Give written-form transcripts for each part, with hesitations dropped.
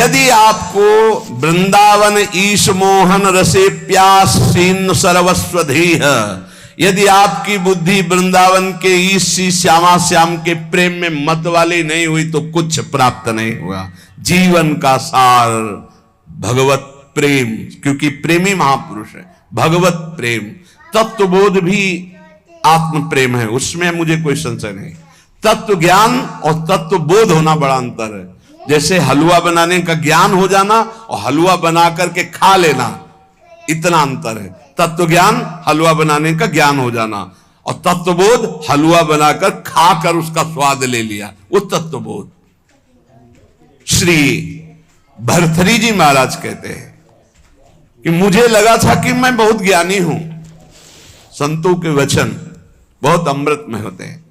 यदि आपको वृंदावन ईश मोहन रसे प्यास सीन सर्वस्वधीह, यदि आपकी बुद्धि वृंदावन के ईशी श्यामा श्याम के प्रेम में मत वाली नहीं हुई तो कुछ प्राप्त नहीं हुआ। जीवन का सार भगवत प्रेम, क्योंकि प्रेमी महापुरुष है। भगवत प्रेम, तत्वबोध भी आत्म प्रेम है, उसमें मुझे कोई संशय नहीं। तत्व ज्ञान और तत्व बोध होना बड़ा अंतर है। जैसे हलवा बनाने का ज्ञान हो जाना और हलवा बना करके खा लेना, इतना अंतर है। तत्व ज्ञान हलवा बनाने का ज्ञान हो जाना, और तत्वबोध हलवा बनाकर खाकर उसका स्वाद ले लिया, वो तत्वबोध। श्री भर्तृहरि जी महाराज कहते हैं कि मुझे लगा था कि मैं बहुत ज्ञानी हूं। संतों के वचन बहुत अमृतमय होते हैं।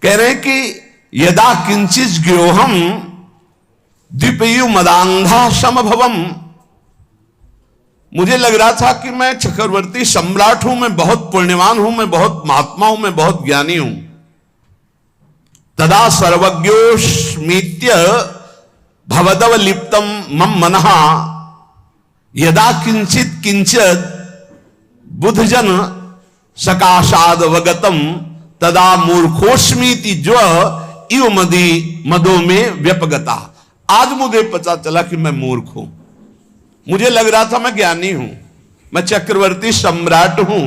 कह रहे हैं कि यदा किंचित ज्ञोहम द्विपयु मदांधा समभवम, मुझे लग रहा था कि मैं चक्रवर्ती सम्राट हूं, मैं बहुत पुण्यवान हूं, मैं बहुत महात्मा हूं, मैं बहुत ज्ञानी हूं। तदा सर्वज्ञोस्मीत्य भवदव लिप्तम मम मनहा, यदा किंचित किंचित बुधजन सकाशाद वगतम तदा मूर्खोस्मीति जो इव मदी मदो में व्यपगता। आज मुझे पता चला कि मैं मूर्ख हूं। मुझे लग रहा था मैं ज्ञानी हूं, मैं चक्रवर्ती सम्राट हूं,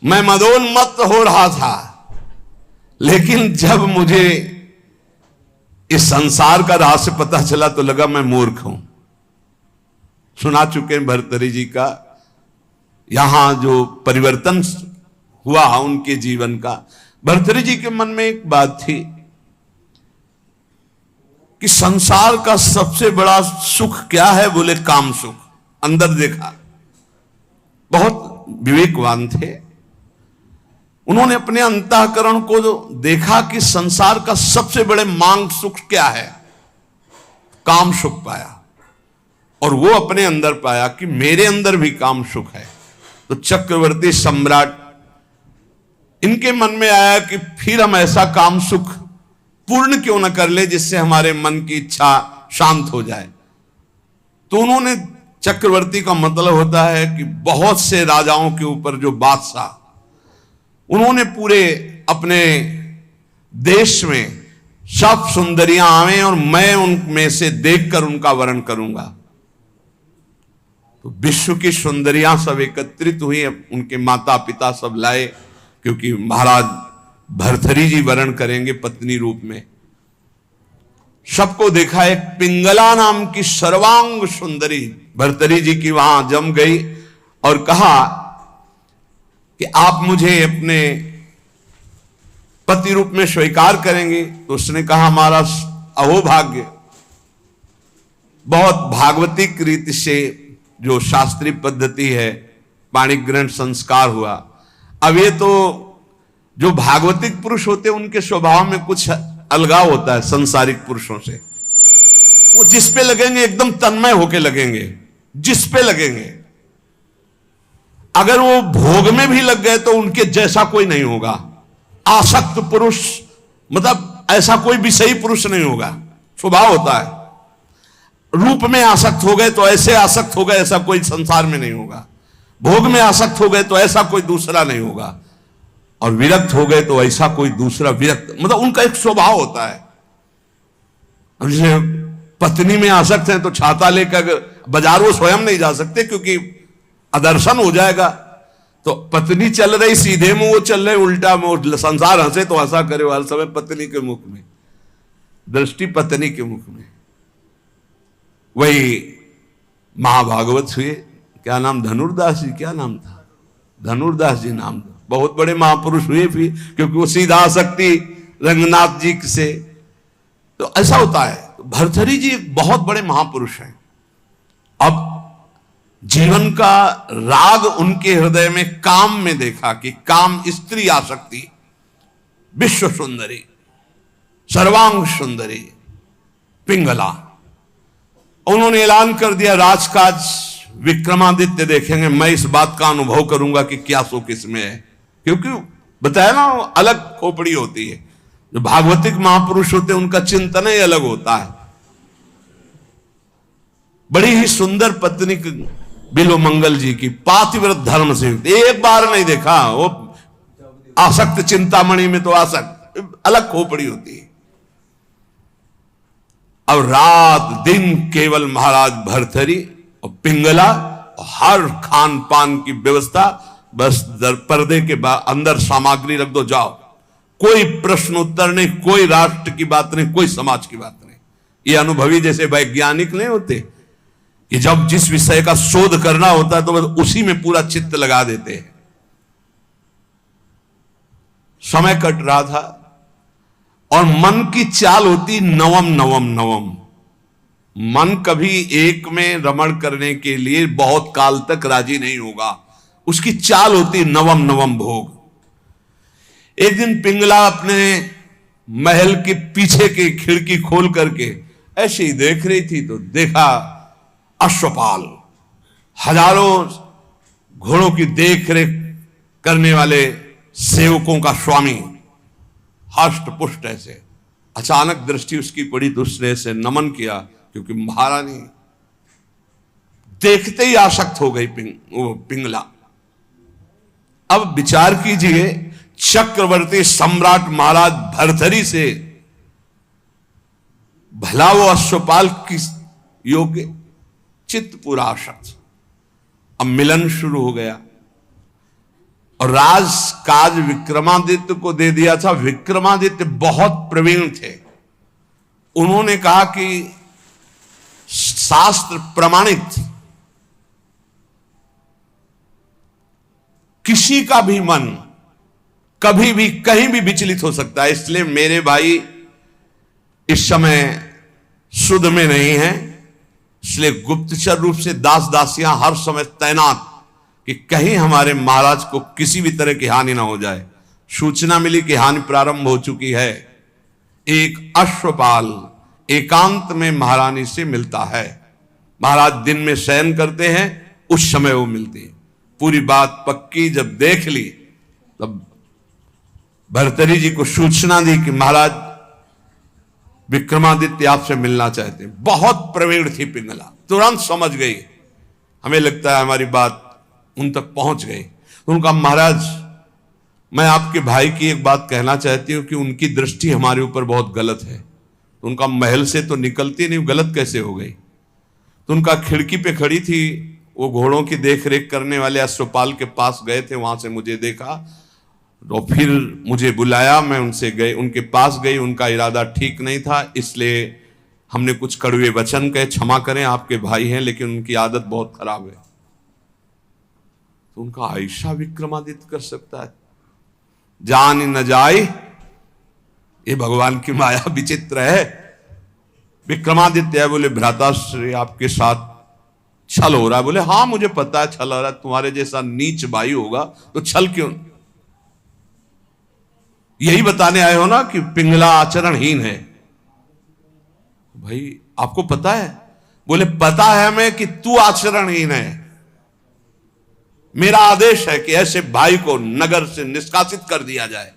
मैं मदोन्मत्त हो रहा था। लेकिन जब मुझे इस संसार का रहस्य पता चला तो लगा मैं मूर्ख हूं। सुना चुके हैं भर्तृहरि जी का यहां जो परिवर्तन हुआ उनके जीवन का। भर्तृहरि जी के मन में एक बात थी कि संसार का सबसे बड़ा सुख क्या है, बोले काम सुख। अंदर देखा, बहुत विवेकवान थे। उन्होंने अपने अंतःकरण को देखा कि संसार का सबसे बड़े मांग सुख क्या है, काम सुख पाया। और वो अपने अंदर पाया कि मेरे अंदर भी काम सुख है। तो चक्रवर्ती सम्राट, इनके मन में आया कि फिर हम ऐसा काम सुख पूर्ण क्यों न कर ले जिससे हमारे मन की इच्छा शांत हो जाए। तो उन्होंने, चक्रवर्ती का मतलब होता है कि बहुत से राजाओं के ऊपर जो बादशाह, उन्होंने पूरे अपने देश में सब सुंदरियां आवे और मैं उनमें से देखकर उनका वर्ण करूंगा। तो विश्व की सुंदरियां सब एकत्रित हुई, उनके माता पिता सब लाए, क्योंकि महाराज भर्तृहरि जी वर्ण करेंगे पत्नी रूप में। सबको देखा, एक पिंगला नाम की सर्वांग सुंदरी भर्तृहरि जी की वहां जम गई और कहा कि आप मुझे अपने पति रूप में स्वीकार करेंगे। तो उसने कहा हमारा अहोभाग्य। बहुत भागवतिक रीति से जो शास्त्रीय पद्धति है, पाणिक ग्रहण संस्कार हुआ। अब ये तो जो भागवतिक पुरुष होते हैं उनके स्वभाव में कुछ अलगाव होता है संसारिक पुरुषों से। वो जिस पे लगेंगे एकदम तन्मय होके लगेंगे, जिस पे लगेंगे। अगर वो भोग में भी लग गए तो उनके जैसा कोई नहीं होगा। आसक्त पुरुष मतलब ऐसा कोई विषयी पुरुष नहीं होगा, स्वभाव होता है। रूप में आसक्त हो गए तो ऐसे आसक्त हो गए, ऐसा कोई संसार में नहीं होगा। भोग में आसक्त हो गए तो ऐसा कोई दूसरा नहीं होगा, और विरक्त हो गए तो ऐसा कोई दूसरा विरक्त, मतलब उनका एक स्वभाव होता है। जैसे पत्नी में आसक्त हैं तो छाता लेकर बाजार वो स्वयं नहीं जा सकते क्योंकि अदर्शन हो जाएगा। तो पत्नी चल रही सीधे मुंह, वो चल रहे उल्टा मुंह। संसार हंसे तो हंसा करे हर समय पत्नी के मुख में, दृष्टि पत्नी के मुख में। वही महाभागवत हुए, क्या नाम, धनुर्दास जी, क्या नाम था, धनुर्दास जी नाम था। बहुत बड़े महापुरुष हुए फिर, क्योंकि वो सीधा आसक्ति रंगनाथ जी से। तो ऐसा होता है। तो भर्तृहरि जी बहुत बड़े महापुरुष हैं। अब जीवन का राग उनके हृदय में काम में देखा कि काम स्त्री आसक्ति, विश्व सुंदरी, सर्वांग सुंदरी, पिंगला। उन्होंने ऐलान कर दिया राजकाज विक्रमादित्य देखेंगे, मैं इस बात का अनुभव करूंगा कि क्या सुख इसमें है। क्योंकि बताया ना, अलग खोपड़ी होती है। जो भागवतिक महापुरुष होते हैं उनका चिंतन ही अलग होता है। बड़ी ही सुंदर पत्नी बिल्वमंगल जी की, पातिव्रत धर्म से एक बार नहीं देखा। वो आसक्त चिंतामणि में तो आसक्त अलग खोपड़ी होती है। अब रात दिन केवल महाराज भर्तरी और पिंगला और हर खान पान की व्यवस्था, बस पर्दे के अंदर सामग्री रख दो, जाओ। कोई प्रश्न उत्तर नहीं, कोई राष्ट्र की बात नहीं, कोई समाज की बात नहीं। ये अनुभवी जैसे वैज्ञानिक नहीं होते कि जब जिस विषय का शोध करना होता है तो बस उसी में पूरा चित्त लगा देते हैं। समय कट रहा था और मन की चाल होती नवम नवम नवम। मन कभी एक में रमण करने के लिए बहुत काल तक राजी नहीं होगा, उसकी चाल होती नवम नवम भोग। एक दिन पिंगला अपने महल के पीछे की खिड़की खोल करके ऐसे ही देख रही थी तो देखा अश्वपाल, हजारों घोड़ों की देख रेख करने वाले सेवकों का स्वामी, हष्ट पुष्ट ऐसे। अचानक दृष्टि उसकी पड़ी तो उसने से नमन किया, क्योंकि महारानी देखते ही आसक्त हो गई पिंगला। अब विचार कीजिए, चक्रवर्ती सम्राट महाराज भर्तरी से भला वो अश्वपाल किस योग्य, चित्त पूरा आसक्त। अब मिलन शुरू हो गया और राज काज विक्रमादित्य को दे दिया था। विक्रमादित्य बहुत प्रवीण थे। उन्होंने कहा कि शास्त्र प्रमाणित किसी का भी मन कभी भी कहीं भी विचलित हो सकता है, इसलिए मेरे भाई इस समय शुद्ध में नहीं है, इसलिए गुप्तचर रूप से दास दासियां हर समय तैनात कि कहीं हमारे महाराज को किसी भी तरह की हानि ना हो जाए। सूचना मिली कि हानि प्रारंभ हो चुकी है। एक अश्वपाल एकांत में महारानी से मिलता है। महाराज दिन में शयन करते हैं, उस समय वो मिलती है। पूरी बात पक्की जब देख ली तब भर्तरी जी को सूचना दी कि महाराज विक्रमादित्य आपसे मिलना चाहते हैं। बहुत प्रवीण थी पिंगला, तुरंत समझ गई। हमें लगता है हमारी बात उन तक पहुंच गई। तो उनका महाराज, मैं आपके भाई की एक बात कहना चाहती हूं कि उनकी दृष्टि हमारे ऊपर बहुत गलत है। तो उनका महल से तो निकलती नहीं, गलत कैसे हो गई? तो उनका खिड़की पे खड़ी थी, वो घोड़ों की देख रेख करने वाले अश्वपाल के पास गए थे, वहां से मुझे देखा तो फिर मुझे बुलाया, मैं उनसे गए, उनके पास गई। उनका इरादा ठीक नहीं था, इसलिए हमने कुछ कड़वे वचन कहे, क्षमा करें आपके भाई हैं लेकिन उनकी आदत बहुत खराब है। तो उनका ऐसा विक्रमादित्य कर सकता है? जान न जाए, ये भगवान की माया विचित्र है। विक्रमादित्य बोले भ्राताश्री आपके साथ छल हो रहा है। बोले हाँ मुझे पता है छल हो रहा है, तुम्हारे जैसा नीच भाई होगा तो छल क्यों? यही बताने आए हो ना कि पिंगला आचरणहीन है। भाई आपको पता है? बोले पता है हमें कि तू आचरणहीन है। मेरा आदेश है कि ऐसे भाई को नगर से निष्कासित कर दिया जाए,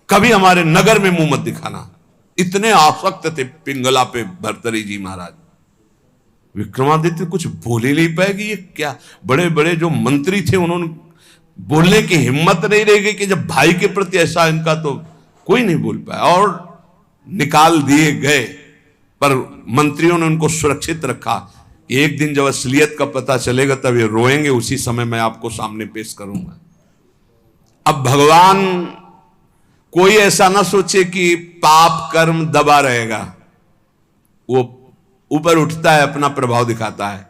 कभी हमारे नगर में मुंह मत दिखाना। इतने आसक्त थे पिंगला पे भर्तरी जी महाराज। विक्रमादित्य कुछ बोल ही नहीं पाए कि ये क्या, बड़े बड़े जो मंत्री थे उन्होंने बोलने की हिम्मत नहीं रह गई कि जब भाई के प्रति ऐसा इनका, तो कोई नहीं बोल पाया और निकाल दिए गए। पर मंत्रियों ने उनको सुरक्षित रखा। एक दिन जब असलियत का पता चलेगा तब ये रोएंगे, उसी समय मैं आपको सामने पेश करूंगा। अब भगवान कोई ऐसा ना सोचे कि पाप कर्म दबा रहेगा, वो ऊपर उठता है, अपना प्रभाव दिखाता है।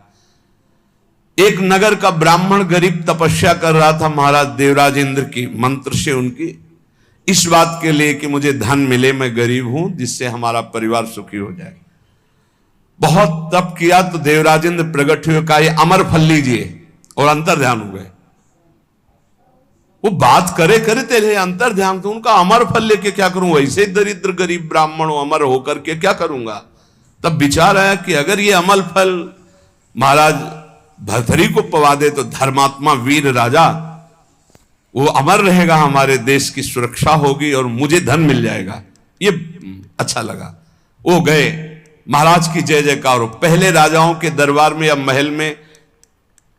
एक नगर का ब्राह्मण गरीब तपस्या कर रहा था महाराज देवराज इंद्र की मंत्र से, उनकी इस बात के लिए कि मुझे धन मिले, मैं गरीब हूं, जिससे हमारा परिवार सुखी हो जाए। बहुत तप किया तो देवराज इंद्र प्रकट हुए, कहा ये अमर फल लीजिए, और अंतर ध्यान हो गए। वो बात करे करते रहे, अंतर ध्यान। तो उनका अमर फल लेके क्या करूं, वैसे दरिद्र गरीब ब्राह्मण अमर होकर के क्या करूंगा? तब विचार आया कि अगर ये अमल फल महाराज भर्तरी को पवा दे तो धर्मात्मा वीर राजा वो अमर रहेगा, हमारे देश की सुरक्षा होगी और मुझे धन मिल जाएगा। ये अच्छा लगा। वो गए महाराज की जय जयकार हो। पहले राजाओं के दरबार में या महल में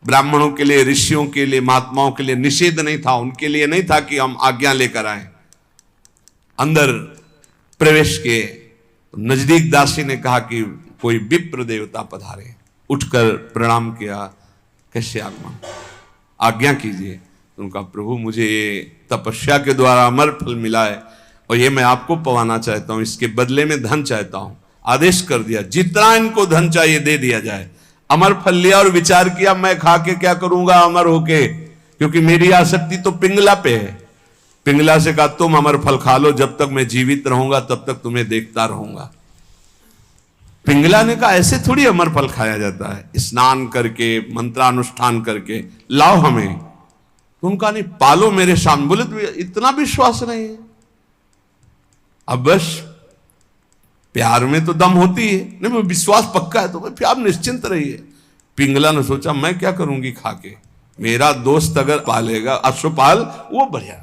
ब्राह्मणों के लिए, ऋषियों के लिए, महात्माओं के लिए निषेध नहीं था, उनके लिए नहीं था कि हम आज्ञा लेकर आए। अंदर प्रवेश किए, नजदीक दासी ने कहा कि कोई विप्र देवता पधारे। उठकर प्रणाम किया, कैसे आज्ञा कीजिए। उनका प्रभु मुझे ये तपस्या के द्वारा अमर फल मिला है और ये मैं आपको पवाना चाहता हूं, इसके बदले में धन चाहता हूं। आदेश कर दिया जितना इनको धन चाहिए दे दिया जाए। अमर फल लिया और विचार किया मैं खा के क्या करूंगा अमर होके, क्योंकि मेरी आसक्ति तो पिंगला पे है। पिंगला से कहा तुम अमर फल खा लो, जब तक मैं जीवित रहूंगा तब तक तुम्हें देखता रहूंगा। पिंगला ने कहा ऐसे थोड़ी अमर फल खाया जाता है, स्नान करके मंत्रानुष्ठान करके लाओ हमें। तो उनका नहीं, पालो मेरे सामने। बोले तो इतना विश्वास नहीं है। अब बस प्यार में तो दम होती है, नहीं विश्वास पक्का है तो फिर आप निश्चिंत रहिए। पिंगला ने सोचा मैं क्या करूंगी खा के, मेरा दोस्त अगर पालेगा अश्वपाल वो बढ़िया।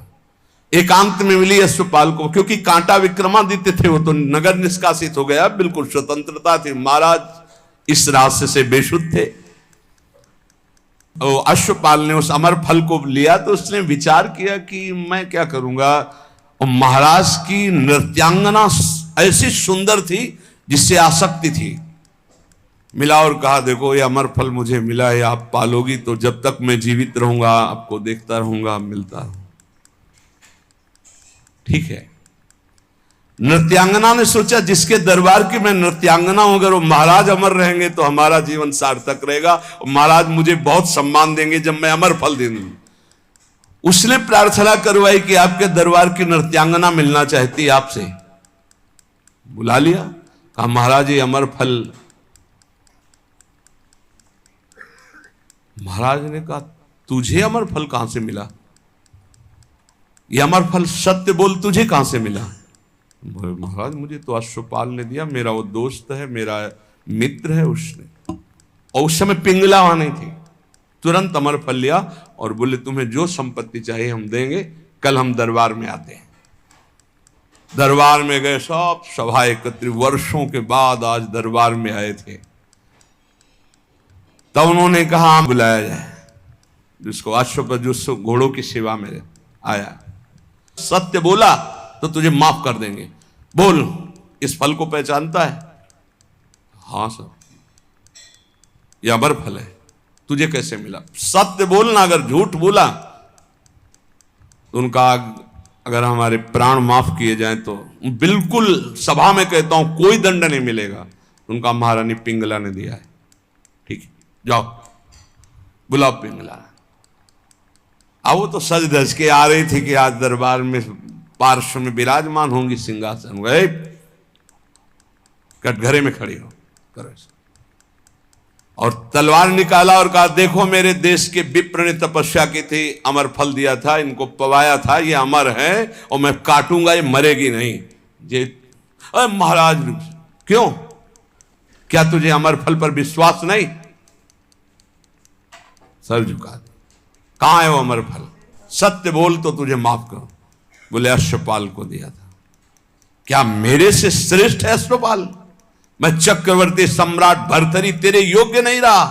एकांत में मिली अश्वपाल को, क्योंकि कांटा विक्रमादित्य थे, वो तो नगर निष्कासित हो गया, बिल्कुल स्वतंत्रता थी। महाराज इस रास्ते से बेशुद्ध थे। अश्वपाल ने उस अमर फल को लिया तो उसने विचार किया कि मैं क्या करूंगा। और महाराज की नृत्यांगना ऐसी सुंदर थी जिससे आसक्ति थी। मिला और कहा देखो ये अमर फल मुझे मिला है, आप पालोगी तो जब तक मैं जीवित रहूंगा आपको देखता रहूंगा, मिलता रहूंगा। ठीक है। नृत्यांगना ने सोचा जिसके दरबार की मैं नृत्यांगना हूं, अगर वो महाराज अमर रहेंगे तो हमारा जीवन सार्थक रहेगा और महाराज मुझे बहुत सम्मान देंगे जब मैं अमर फल दूंगी। उसने प्रार्थना करवाई कि आपके दरबार की नृत्यांगना मिलना चाहती है आपसे। बुला लिया, कहा महाराज ये अमर फल। महाराज ने कहा तुझे अमर फल कहां से मिला, ये अमर फल सत्य बोल तुझे कहां से मिला। महाराज मुझे तो अश्वपाल ने दिया, मेरा वो दोस्त है, मेरा मित्र है उसने। और उस समय पिंगला वहां नहीं थी। तुरंत अमर फल लिया और बोले तुम्हें जो संपत्ति चाहिए हम देंगे, कल हम दरबार में आते हैं। दरबार में गए, सब सभा एकत्रित, वर्षों के बाद आज दरबार में आए थे। तब उन्होंने कहा बुलाया जाए जिसको अश्वपद, जो घोड़ों की सेवा में आया। सत्य बोला तो तुझे माफ कर देंगे। बोल इस फल को पहचानता है? हाँ सर, यह अमर फल है। तुझे कैसे मिला? सत्य बोलना, अगर झूठ बोला तो उनका अगर हमारे प्राण माफ किए जाएं तो बिल्कुल सभा में कहता हूं कोई दंड नहीं मिलेगा। उनका महारानी पिंगला ने दिया है। ठीक है, जाओ बुलाओ पिंगला। अब वो तो सज धज के आ रही थी कि आज दरबार में पार्श्व में विराजमान होंगी सिंहासन। गए कटघरे में खड़ी हो करो और तलवार निकाला और कहा देखो मेरे देश के विप्र ने तपस्या की थी, अमर फल दिया था, इनको पवाया था, ये अमर है और मैं काटूंगा, ये मरेगी नहीं। ये अरे महाराज क्यों, क्या तुझे अमर फल पर विश्वास नहीं? सर झुका दे। कहां है वो अमर फल? सत्य बोल तो तुझे माफ करो। बोले अश्वपाल को दिया था। क्या मेरे से श्रेष्ठ है अश्वपाल? मैं चक्रवर्ती सम्राट भर्तरी तेरे योग्य नहीं रहा?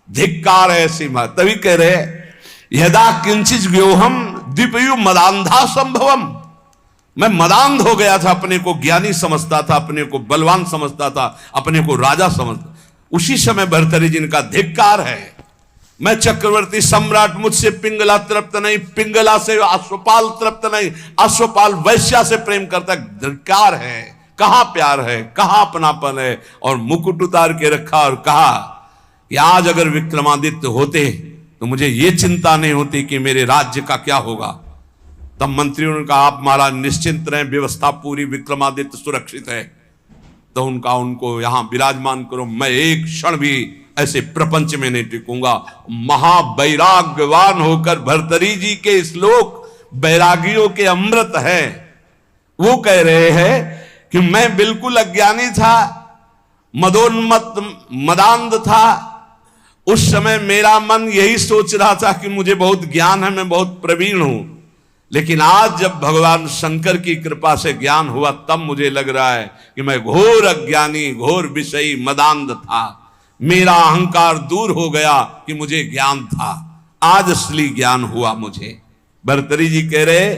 धिक्कार है ऐसी बात। तभी कह रहे यदा किंचित व्योहम द्विपयु मदांधा संभवम। मैं मदांध हो गया था, अपने को ज्ञानी समझता था, अपने को बलवान समझता था, अपने को राजा समझता। उसी समय भर्तरी जिनका धिक्कार है। मैं चक्रवर्ती सम्राट, मुझसे पिंगला तृप्त नहीं, पिंगला से अश्वपाल तृप्त नहीं, अश्वपाल वैश्या से प्रेम करता। धिक्कार है। कहां प्यार है, कहां अपनापन है। और मुकुट उतार के रखा और कहा कि आज अगर विक्रमादित्य होते तो मुझे यह चिंता नहीं होती कि मेरे राज्य का क्या होगा। तब मंत्रियों ने कहा आप महाराज निश्चिंत रहें, व्यवस्था पूरी, विक्रमादित्य सुरक्षित है। तो उनको यहां विराजमान करो, मैं एक क्षण भी ऐसे प्रपंच में नहीं टिकूंगा। महावैराग्यवान होकर भर्तरी जी के श्लोक बैरागियों के अमृत है। वो कह रहे हैं कि मैं बिल्कुल अज्ञानी था, मदोन्मत्त मदांध था। उस समय मेरा मन यही सोच रहा था कि मुझे बहुत ज्ञान है, मैं बहुत प्रवीण हूं। लेकिन आज जब भगवान शंकर की कृपा से ज्ञान हुआ, तब मुझे लग रहा है कि मैं घोर अज्ञानी, घोर विषयी, मदांध था। मेरा अहंकार दूर हो गया कि मुझे ज्ञान था। आज असली ज्ञान हुआ मुझे। भर्तरी जी कह रहे,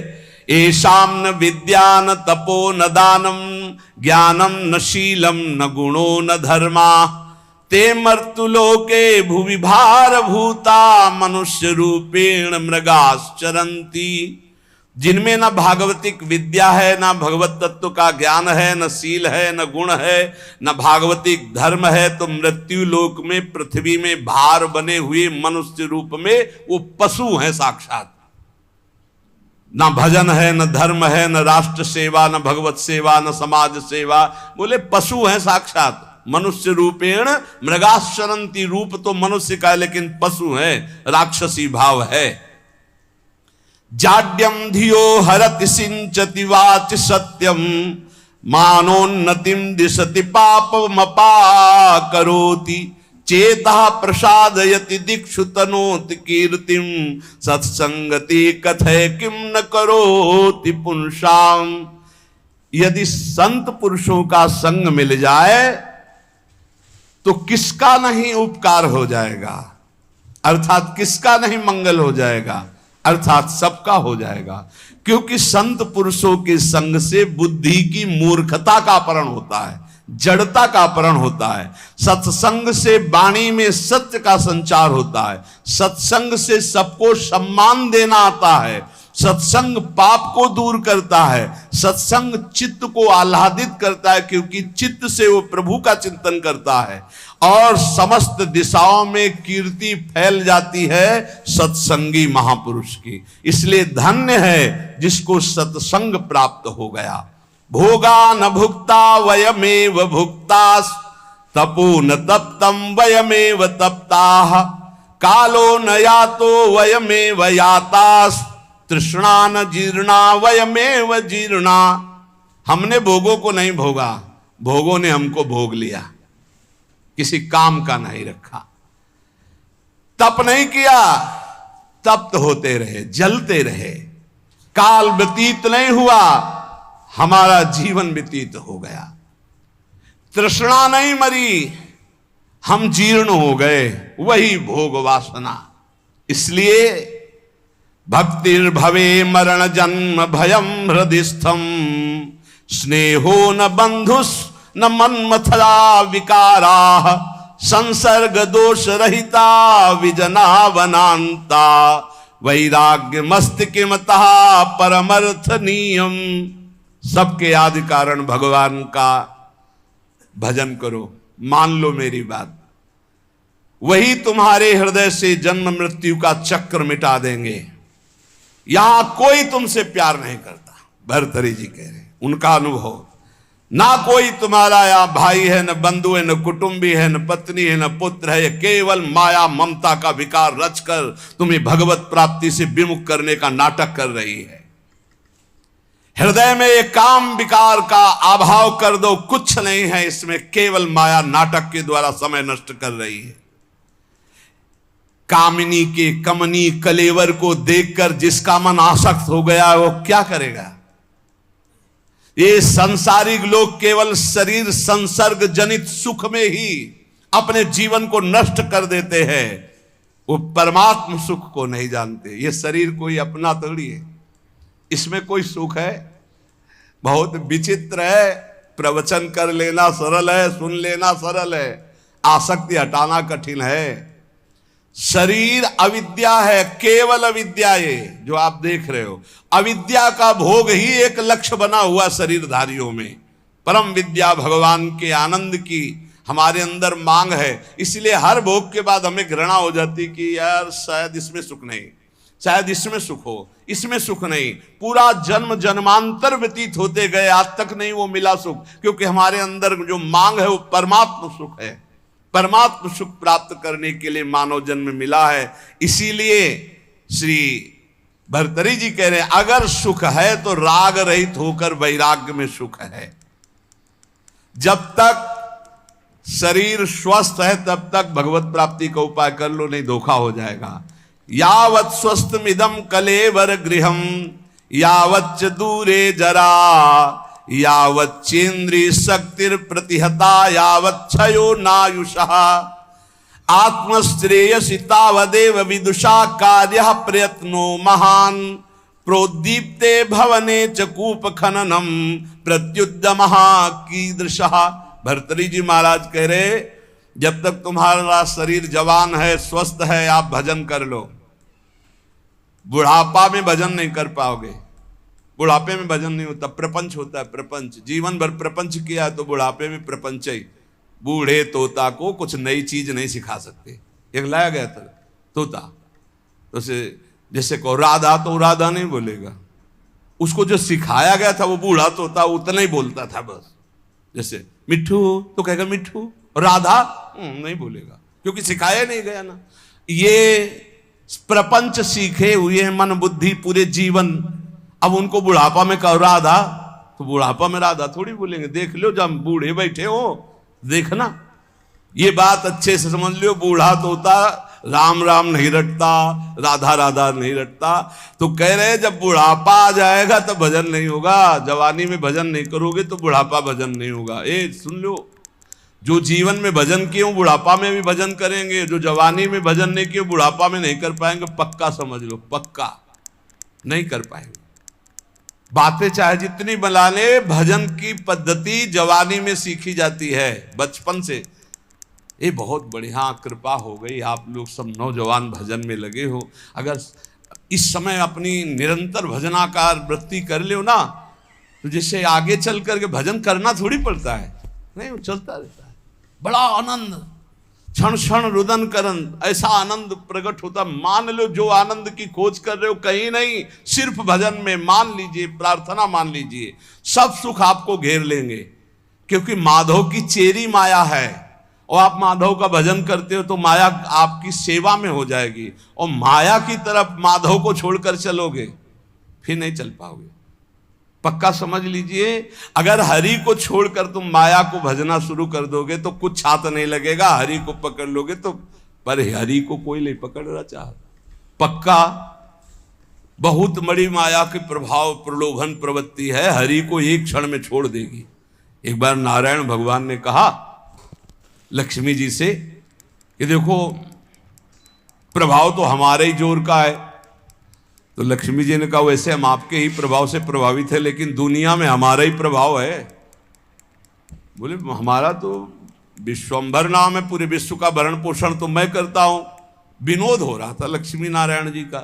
एशाम न विद्या न तपो न दानम ज्ञानम न शीलम न गुणो न धर्मा ते मर्तुलोके भुवि भार भूता मनुष्य रूपेण मृगाश्चरन्ति। जिनमें न भागवतिक विद्या है, न भगवत तत्व का ज्ञान है, न शील है, न गुण है, न भागवतिक धर्म है, तो मृत्यु लोक में, पृथ्वी में भार बने हुए मनुष्य रूप में वो पशु हैं साक्षात। न भजन है, न धर्म है, न राष्ट्र सेवा, न भगवत सेवा, न समाज सेवा, बोले पशु हैं साक्षात। मनुष्य रूपेण मृगाश्चरन्ति, रूप तो मनुष्य का है लेकिन पशु है, राक्षसी भाव है। जाड्यम धियो हरति सिंचति वाचि सत्यम मानोन्नतिम दिशति पापमपा करोति चेता प्रसादयति दिक्षु तनोति कीर्तिम सत्संगति कथय किम न करोति पुंसाम। यदि संत पुरुषों का संग मिल जाए तो किसका नहीं उपकार हो जाएगा, अर्थात किसका नहीं मंगल हो जाएगा, अर्थात सबका हो जाएगा। क्योंकि संत पुरुषों के संग से बुद्धि की मूर्खता का अपहरण होता है, जड़ता का अपहरण होता है। सत्संग से वाणी में सत्य का संचार होता है। सत्संग से सबको सम्मान देना आता है। सत्संग पाप को दूर करता है। सत्संग चित्त को आह्लादित करता है, क्योंकि चित्त से वो प्रभु का चिंतन करता है और समस्त दिशाओं में कीर्ति फैल जाती है सत्संगी महापुरुष की। इसलिए धन्य है जिसको सत्संग प्राप्त हो गया। भोगा न भुक्ता वयमेव भुक्तास तपो न तप्तम वयमेव तप्ताः कालो न यातो वयमेव यातास तृष्णा न जीर्णा वयमेव जीर्णा। हमने भोगों को नहीं भोगा, भोगों ने हमको भोग लिया, किसी काम का नहीं रखा। तप नहीं किया, तप्त होते रहे, जलते रहे। काल व्यतीत नहीं हुआ, हमारा जीवन व्यतीत हो गया। तृष्णा नहीं मरी, हम जीर्ण हो गए, वही भोग वासना। इसलिए भक्तिर्भवे मरण जन्म भयम हृदिस्थम स्नेहो न बंधुस न मन्मथरा विकारा संसर्ग दोष रहिता विजना वनांता वैराग्य मस्तिकिमतः परमर्थ नियम। सबके आदि कारण भगवान का भजन करो, मान लो मेरी बात, वही तुम्हारे हृदय से जन्म मृत्यु का चक्र मिटा देंगे। यहां कोई तुमसे प्यार नहीं करता। भर्तरी जी कह रहे, उनका अनुभव, ना कोई तुम्हारा यहाँ भाई है, न बंधु है, न कुटुंबी है, न पत्नी है, न पुत्र है। केवल माया ममता का विकार रचकर तुम्हें भगवत प्राप्ति से विमुख करने का नाटक कर रही है। हृदय में एक काम विकार का अभाव कर दो, कुछ नहीं है इसमें, केवल माया नाटक के द्वारा समय नष्ट कर रही है। कामिनी के कमनी कलेवर को देखकर जिसका मन आसक्त हो गया वो क्या करेगा। ये संसारिक लोग केवल शरीर संसर्ग जनित सुख में ही अपने जीवन को नष्ट कर देते हैं, वो परमात्म सुख को नहीं जानते। ये शरीर कोई अपना थोड़ी है, इसमें कोई सुख है। बहुत विचित्र है, प्रवचन कर लेना सरल है, सुन लेना सरल है, आसक्ति हटाना कठिन है। शरीर अविद्या है, केवल अविद्या। ये जो आप देख रहे हो, अविद्या का भोग ही एक लक्ष्य बना हुआ शरीरधारियों में। परम विद्या भगवान के आनंद की हमारे अंदर मांग है, इसलिए हर भोग के बाद हमें घृणा हो जाती कि यार शायद इसमें सुख नहीं, शायद इसमें सुख हो, इसमें सुख नहीं। पूरा जन्म जन्मांतर व्यतीत होते गए, आज तक नहीं वो मिला सुख, क्योंकि हमारे अंदर जो मांग है वो परमात्म सुख है। परमात्म सुख प्राप्त करने के लिए मानव जन्म मिला है। इसीलिए श्री भर्तरी जी कह रहे हैं, अगर सुख है तो राग रहित होकर वैराग्य में सुख है। जब तक शरीर स्वस्थ है तब तक भगवत प्राप्ति का उपाय कर लो, नहीं धोखा हो जाएगा। यावत् स्वस्थमिदं कलेवर गृहम यावच्च दूरे जरा यावच्चेन्द्रिय शक्तिर प्रतिहता यावच्छयो नायुषः आत्मश्रेयसि तावदेव विदुषा कार्यः प्रयत्नो महान प्रोद्दीप्ते भवने च कूप खननम प्रत्युद्यमः कीदृशः। भर्तृहरि जी महाराज कह रहे जब तक तुम्हारा शरीर जवान है, स्वस्थ है, आप भजन कर लो। बुढ़ापा में भजन नहीं कर पाओगे। बुढ़ापे में भजन नहीं होता, प्रपंच होता है। प्रपंच जीवन भर प्रपंच किया है तो बुढ़ापे में प्रपंच ही। बूढ़े तोता को कुछ नई चीज नहीं सिखा सकते। एक लाया गया था तोता, तो जैसे को राधा, तो राधा नहीं बोलेगा। उसको जो सिखाया गया था वो बूढ़ा तोता उतना ही बोलता था बस। जैसे मिट्ठू तो कहेगा मिट्ठू, राधा नहीं बोलेगा क्योंकि सिखाया नहीं गया ना। ये प्रपंच सीखे हुए हैं मन बुद्धि पूरे जीवन। अब उनको बुढ़ापा में कहो राधा, तो बुढ़ापा में राधा थोड़ी बोलेंगे। देख लो जब बूढ़े बैठे हो, देखना ये बात अच्छे से समझ लो। बूढ़ा तोता राम राम नहीं रटता, राधा राधा नहीं रटता। तो कह रहे जब बुढ़ापा आ जाएगा तो भजन नहीं होगा। जवानी में भजन नहीं करोगे तो बुढ़ापा भजन नहीं होगा। सुन लो, जो जीवन में भजन किए बुढ़ापा में भी भजन करेंगे, जो जवानी में भजन नहीं किए बुढ़ापा में नहीं कर पाएंगे। पक्का समझ लो, पक्का नहीं कर पाएंगे। बातें चाहे जितनी बना ले, भजन की पद्धति जवानी में सीखी जाती है बचपन से। ये बहुत बढ़िया कृपा हो गई, आप लोग सब नौजवान भजन में लगे हो। अगर इस समय अपनी निरंतर भजनाकार वृत्ति कर लो ना, तो जिससे आगे चल करके भजन करना थोड़ी पड़ता है, नहीं वो चलता रहता है। बड़ा आनंद, क्षण क्षण रुदन करन, ऐसा आनंद प्रकट होता। मान लो जो आनंद की खोज कर रहे हो कहीं नहीं, सिर्फ भजन में मान लीजिए, प्रार्थना मान लीजिए, सब सुख आपको घेर लेंगे। क्योंकि माधव की चेरी माया है, और आप माधव का भजन करते हो तो माया आपकी सेवा में हो जाएगी। और माया की तरफ माधव को छोड़कर चलोगे फिर नहीं चल पाओगे। पक्का समझ लीजिए, अगर हरि को छोड़कर तुम माया को भजना शुरू कर दोगे तो कुछ छात नहीं लगेगा। हरि को पकड़ लोगे तो, पर हरि को कोई नहीं पकड़ना चाहता। पक्का बहुत बड़ी माया के प्रभाव, प्रलोभन प्रवृत्ति है, हरि को एक क्षण में छोड़ देगी। एक बार नारायण भगवान ने कहा लक्ष्मी जी से कि देखो प्रभाव तो हमारे ही जोर का है। तो लक्ष्मी जी ने कहा वैसे हम आपके ही प्रभाव से प्रभावित है, लेकिन दुनिया में हमारा ही प्रभाव है। बोले हमारा तो विश्वंभर नाम है, पूरे विश्व का भरण पोषण तो मैं करता हूं। विनोद हो रहा था लक्ष्मी नारायण जी का।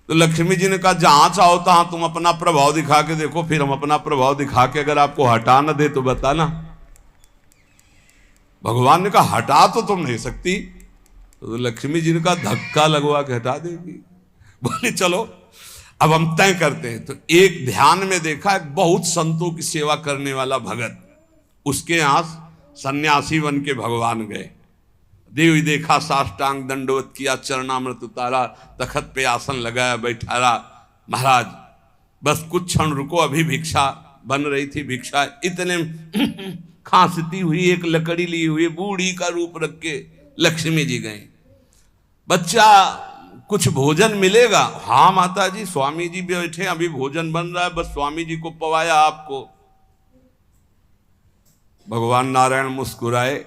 तो लक्ष्मी जी ने कहा जहां चाहो तहां तुम अपना प्रभाव दिखा के देखो, फिर हम अपना प्रभाव दिखा के अगर आपको हटा न दे तो बताना। भगवान ने कहा हटा तो तुम नहीं सकती। तो लक्ष्मी जी ने कहा धक्का लगवा के हटा देगी। बोले चलो अब हम तय करते हैं। तो एक ध्यान में देखा एक बहुत संतों की सेवा करने वाला भगत, उसके यहां सन्यासी बन के भगवान गए। देवी देखा, साष्टांग दंडवत किया, चरणामृत उतारा, तखत पे आसन लगाया, बैठारा। महाराज बस कुछ क्षण रुको, अभी भिक्षा बन रही थी। भिक्षा इतने खांसती हुई एक लकड़ी ली हुई बूढ़ी का रूप रख के लक्ष्मी जी गए। बच्चा कुछ भोजन मिलेगा? हाँ माता जी, स्वामी जी बैठे, अभी भोजन बन रहा है, बस स्वामी जी को पवाया आपको। भगवान नारायण मुस्कुराए,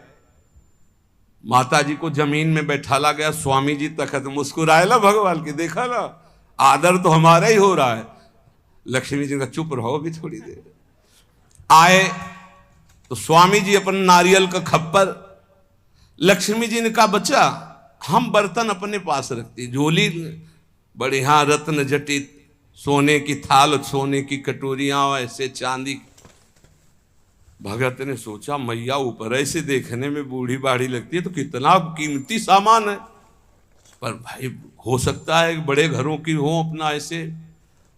माता जी को जमीन में बैठाला गया, स्वामी जी तखत। मुस्कुराए ला भगवान की, देखा ना आदर तो हमारा ही हो रहा है। लक्ष्मी जी का चुप रहो भी थोड़ी देर। आए तो स्वामी जी अपन नारियल का खप्पर, लक्ष्मी जी ने कहा बच्चा हम बर्तन अपने पास रखती, झोली बढ़िया रत्न जटित, सोने की थाल, सोने की कटोरियां, ऐसे चांदी। भगत ने सोचा मैया ऊपर ऐसे देखने में बूढ़ी बाढ़ी लगती है तो कितना कीमती सामान है, पर भाई हो सकता है बड़े घरों की हो, अपना ऐसे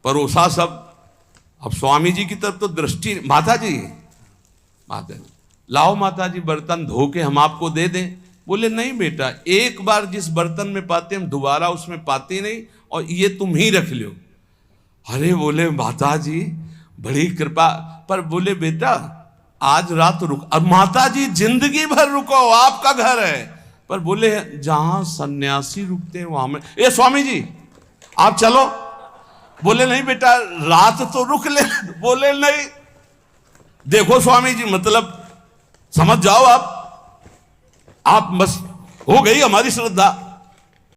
परोसा सब। अब स्वामी जी की तरफ तो दृष्टि, माता जी लाओ माता जी बर्तन धो के हम आपको दे दें। बोले नहीं बेटा, एक बार जिस बर्तन में पाते हम दोबारा उसमें पाते नहीं, और ये तुम ही रख लो। अरे बोले माता जी बड़ी कृपा, पर बोले बेटा आज रात रुक। अब माता जी जिंदगी भर रुको, आपका घर है। पर बोले जहां सन्यासी रुकते हैं वहां में, ए स्वामी जी आप चलो, बोले नहीं बेटा रात तो रुक ले। बोले नहीं, देखो स्वामी जी मतलब समझ जाओ आप बस हो गई हमारी श्रद्धा।